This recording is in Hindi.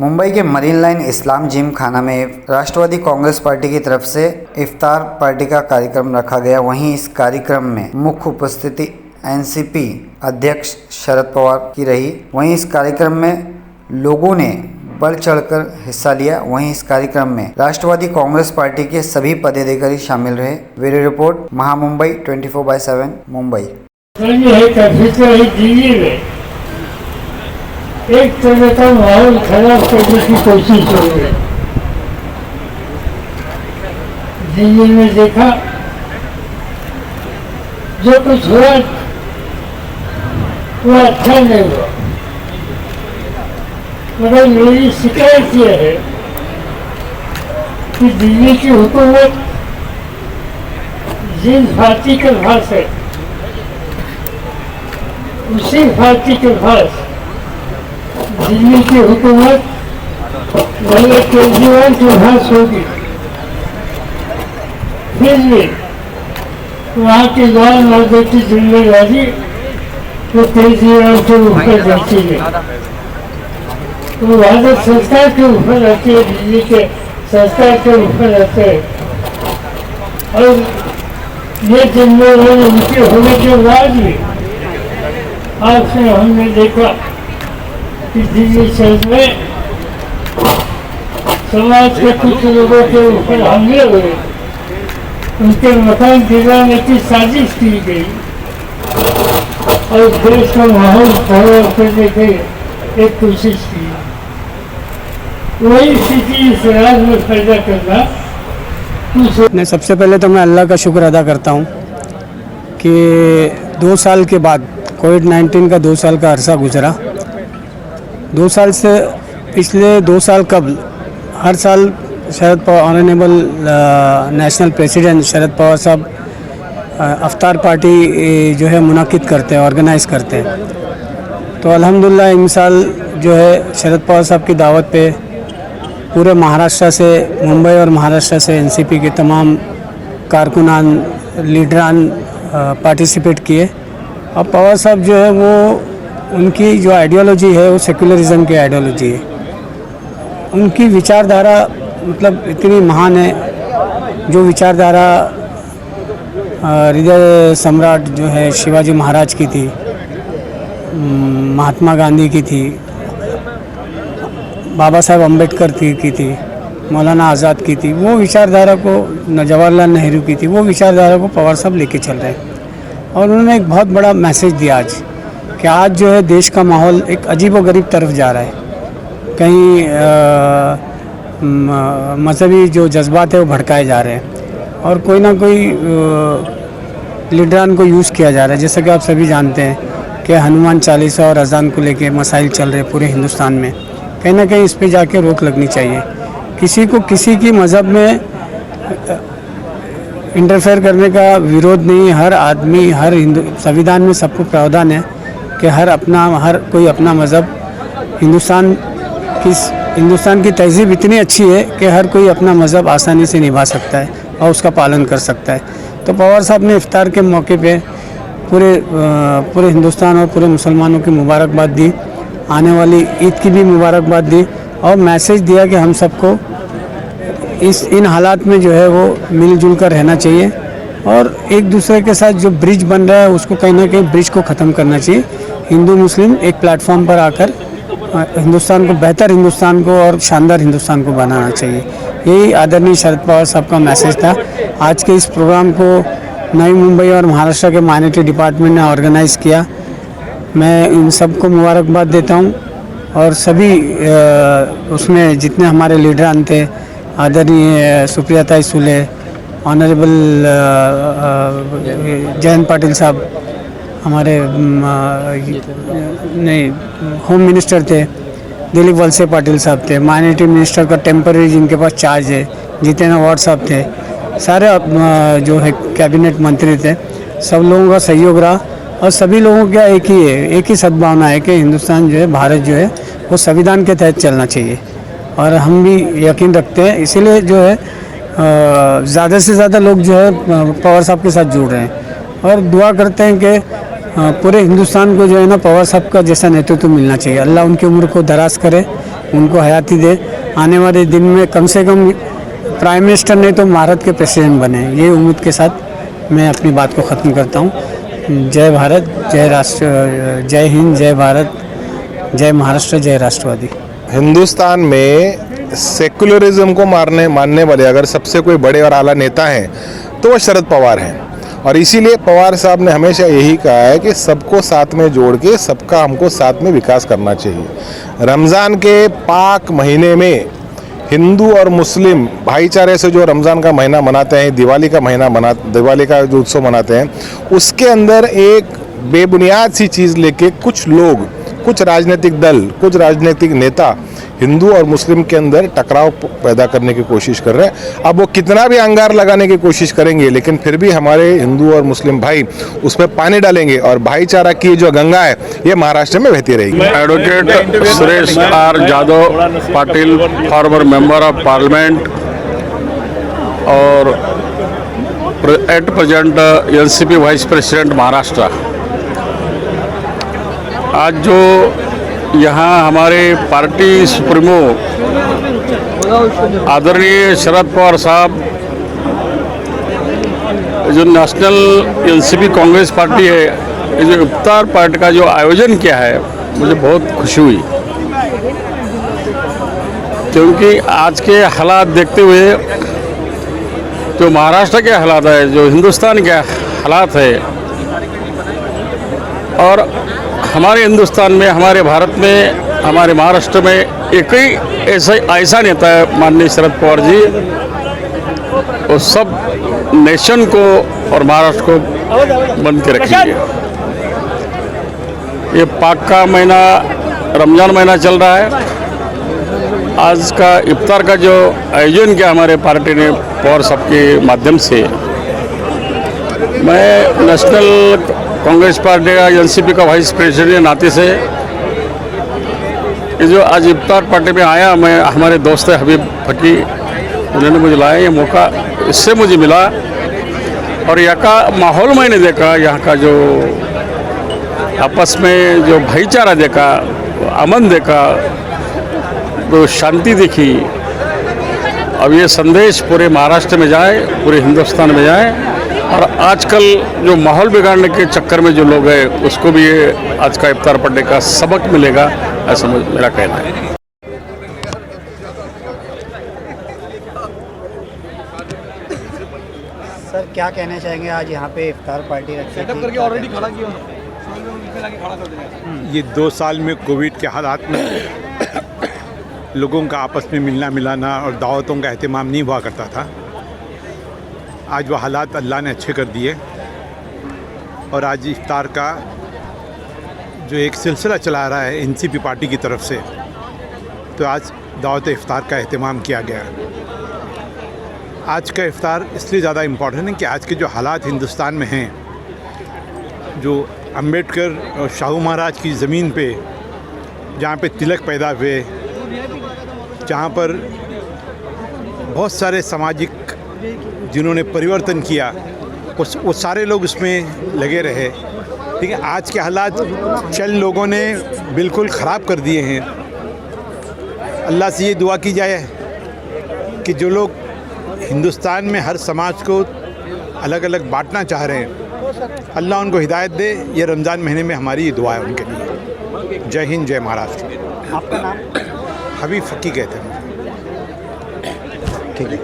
मुंबई के मरीन लाइन इस्लाम जिम खाना में राष्ट्रवादी कांग्रेस पार्टी की तरफ से इफ्तार पार्टी का कार्यक्रम रखा गया। वहीं इस कार्यक्रम में मुख्य उपस्थिति एनसीपी अध्यक्ष शरद पवार की रही। वहीं इस कार्यक्रम में लोगों ने बढ़ चढ़कर हिस्सा लिया। वहीं इस कार्यक्रम में राष्ट्रवादी कांग्रेस पार्टी के सभी पदाधिकारी शामिल रहे। Bureau report, Maha Mumbai 24/7 Mumbai. एक तरह का माहौल खराब करने की कोशिश हो रही है। दिल्ली में देखा जो कुछ हुआ वो अच्छा नहीं हुआ, मगर मेरी शिकायत यह है कि दिल्ली की हुकूमत जिस पार्टी के पास है उसी पार्टी के पास दिल्ली की हुकूमत भले केजरीवाल के पास होगी, फिर भी वहाँ की लॉ एंड ऑर्डर की जिम्मेदारी वो केजरीवाल के ऊपर रहती है, वो भारत सरकार के ऊपर रहती है, दिल्ली के सरकार के ऊपर रहते हैं। और ये जिम्मेदारी उनके होने के बाद भी आज से हमने देखा कि दिल्ली शहर में समाज के कुछ लोगों के ऊपर हमले हुए, उनके मकान गिराने की साजिश की गई और देश का माहौल खराब करने की एक कोशिश की। वही स्थिति इस राज्य में पैदा करना। नहीं, सबसे पहले तो मैं अल्लाह का शुक्र अदा करता हूँ कि 2 साल के बाद कोविड-19 का 2 साल का अरसा गुजरा। 2 साल से पिछले 2 साल कबल हर साल Sharad Pawar honourable national president Sharad Pawar साहब अफ्तार पार्टी जो है मुनाकिद करते हैं, ऑर्गेनाइज़ करते हैं। तो अल्हम्दुलिल्लाह इन साल जो है शरद पवार साहब की दावत पे पूरे महाराष्ट्र से, मुंबई और महाराष्ट्र से एनसीपी के तमाम कारकुनान, लीडरान पार्टिसिपेट किए। और पवार साहब जो है वो उनकी जो आइडियोलॉजी है वो सेक्युलरिज्म की आइडियोलॉजी है। उनकी विचारधारा मतलब इतनी महान है, जो विचारधारा हृदय सम्राट जो है शिवाजी महाराज की थी, महात्मा गांधी की थी, बाबा साहब अम्बेडकर की थी, मौलाना आज़ाद की थी, वो विचारधारा को जवाहरलाल नेहरू की थी, वो विचारधारा को पवार साहब लेके चल रहे हैं। और उन्होंने एक बहुत बड़ा मैसेज दिया आज कि आज जो है देश का माहौल एक अजीब व गरीब तरफ जा रहा है। कहीं मजहबी जो जज्बात है वो भड़काए जा रहे हैं और कोई ना कोई लीडरान को यूज़ किया जा रहा है। जैसा कि आप सभी जानते हैं कि हनुमान चालीसा और अजान को लेके मसाइल चल रहे पूरे हिंदुस्तान में। कहीं ना कहीं इस पे जाके रोक लगनी चाहिए। किसी को किसी की मज़हब में इंटरफेयर करने का विरोध नहीं। हर आदमी, हर हिंदू संविधान में सबको प्रावधान है कि हर कोई अपना मज़हब, हिंदुस्तान की तहज़ीब इतनी अच्छी है कि हर कोई अपना मज़हब आसानी से निभा सकता है और उसका पालन कर सकता है। तो पवार साहब ने इफ्तार के मौके पे पूरे हिंदुस्तान और पूरे मुसलमानों की मुबारकबाद दी, आने वाली ईद की भी मुबारकबाद दी और मैसेज दिया कि हम सबको इन हालात में जो है वो मिलजुल कर रहना चाहिए और एक दूसरे के साथ जो ब्रिज बन रहा है उसको कहीं ना कहीं ब्रिज को ख़त्म करना चाहिए। हिंदू मुस्लिम एक प्लेटफॉर्म पर आकर हिंदुस्तान को, बेहतर हिंदुस्तान को और शानदार हिंदुस्तान को बनाना चाहिए। यही आदरणीय शरद पवार साहब का मैसेज था। आज के इस प्रोग्राम को नई मुंबई और महाराष्ट्र के माइनॉरिटी डिपार्टमेंट ने ऑर्गेनाइज़ किया। मैं इन सबको मुबारकबाद देता हूँ और सभी उसमें जितने हमारे लीडरान थे, आदरणीय सुप्रिया ताई सुले, ऑनरेबल जयंत पाटिल साहब, हमारे होम मिनिस्टर थे, दिलीप वलसे पाटिल साहब थे, माइनॉरिटी मिनिस्टर का टेम्पररी जिनके पास चार्ज है जितेंद्र वार्ड साहब थे, सारे जो है कैबिनेट मंत्री थे, सब लोगों का सहयोग रहा। और सभी लोगों का एक ही सद्भावना है कि हिंदुस्तान जो है, भारत जो है वो संविधान के तहत चलना चाहिए और हम भी यकीन रखते हैं। इसीलिए जो है ज़्यादा से ज़्यादा लोग जो है पवार साहब के साथ जुड़ रहे हैं और दुआ करते हैं कि पूरे हिंदुस्तान को जो है ना पवार साहब का जैसा नेतृत्व मिलना चाहिए। अल्लाह उनकी उम्र को दराज करे, उनको हयाती दे, आने वाले दिन में कम से कम प्राइम मिनिस्टर नहीं तो भारत के प्रेसिडेंट बने। ये उम्मीद के साथ मैं अपनी बात को ख़त्म करता हूँ। जय भारत, जय राष्ट्र, जय हिंद, जय भारत, जय महाराष्ट्र, जय राष्ट्रवादी। हिंदुस्तान में सेकुलरिज्म को मानने वाले अगर सबसे कोई बड़े और आला नेता हैं तो वो शरद पवार हैं, और इसीलिए पवार साहब ने हमेशा यही कहा है कि सबको साथ में जोड़ के सबका हमको साथ में विकास करना चाहिए। रमज़ान के पाक महीने में हिंदू और मुस्लिम भाईचारे से जो रमज़ान का महीना मनाते हैं, दिवाली का जो उत्सव मनाते हैं, उसके अंदर एक बेबुनियाद सी चीज़ लेके कुछ लोग, कुछ राजनीतिक दल, कुछ राजनीतिक नेता हिंदू और मुस्लिम के अंदर टकराव पैदा करने की कोशिश कर रहे हैं। अब वो कितना भी अंगार लगाने की कोशिश करेंगे, लेकिन फिर भी हमारे हिंदू और मुस्लिम भाई उस पर पानी डालेंगे और भाईचारा की जो गंगा है ये महाराष्ट्र में बहती रहेगी। Advocate Suresh R Yadav Patil, former member of parliament और at present NCP vice president Maharashtra. आज जो यहाँ हमारे पार्टी सुप्रीमो आदरणीय शरद पवार साहब, जो नेशनल एनसीपी कांग्रेस पार्टी है, ये जो इफ्तार पार्टी का जो आयोजन किया है, मुझे बहुत खुशी हुई, क्योंकि आज के हालात देखते हुए जो महाराष्ट्र के हालात है, जो हिंदुस्तान के हालात है, और हमारे हिंदुस्तान में, हमारे भारत में, हमारे महाराष्ट्र में एक ही ऐसा नेता है माननीय शरद पवार जी, वो सब नेशन को और महाराष्ट्र को बन के रखेंगे। ये पाक का महीना, रमज़ान महीना चल रहा है। आज का इफ्तार का जो आयोजन किया हमारे पार्टी ने पवार साहब के माध्यम से, मैं नेशनल कांग्रेस पार्टी का एनसीपी का वाइस प्रेसिडेंट के नाते से ये जो आज इफ्तार पार्टी में आया, मैं हमारे दोस्त है हबीब फकी, उन्होंने मुझे लाया, ये मौका इससे मुझे मिला, और यहाँ का माहौल मैंने देखा, यहाँ का जो आपस में जो भाईचारा देखा, अमन देखा, तो शांति देखी। अब ये संदेश पूरे महाराष्ट्र में जाए, पूरे हिंदुस्तान में जाए, और आजकल जो माहौल बिगाड़ने के चक्कर में जो लोग हैं, उसको भी ये आज का इफ्तार पार्टी का सबक मिलेगा, ऐसा मेरा कहना है। सर, क्या कहना चाहेंगे, आज यहाँ पे इफ्तार पार्टी रखी थी? ऑलरेडी खड़ा किया ये 2 साल में कोविड के हालात में लोगों का आपस में मिलना मिलाना और दावतों का एहतमाम नहीं हुआ करता था। आज वो हालात अल्लाह ने अच्छे कर दिए, और आज इफ्तार का जो एक सिलसिला चला रहा है एनसीपी पार्टी की तरफ से, तो आज दावत इफ्तार का एहतमाम किया गया। आज का इफ्तार इसलिए ज़्यादा इम्पॉर्टेंट है कि आज के जो हालात हिंदुस्तान में हैं, जो अंबेडकर और शाहू महाराज की ज़मीन पे, जहाँ पे तिलक पैदा हुए, जहाँ पर बहुत सारे सामाजिक जिन्होंने परिवर्तन किया, वो सारे लोग उसमें लगे रहे। ठीक है, आज के हालात चंद लोगों ने बिल्कुल ख़राब कर दिए हैं। अल्लाह से ये दुआ की जाए कि जो लोग हिंदुस्तान में हर समाज को अलग अलग बांटना चाह रहे हैं, अल्लाह उनको हिदायत दे। ये रमज़ान महीने में हमारी ये दुआ है उनके लिए। जय हिंद, जय महाराष्ट्र। आपका नाम? हबीब फकी कहते हैं। ठीक है।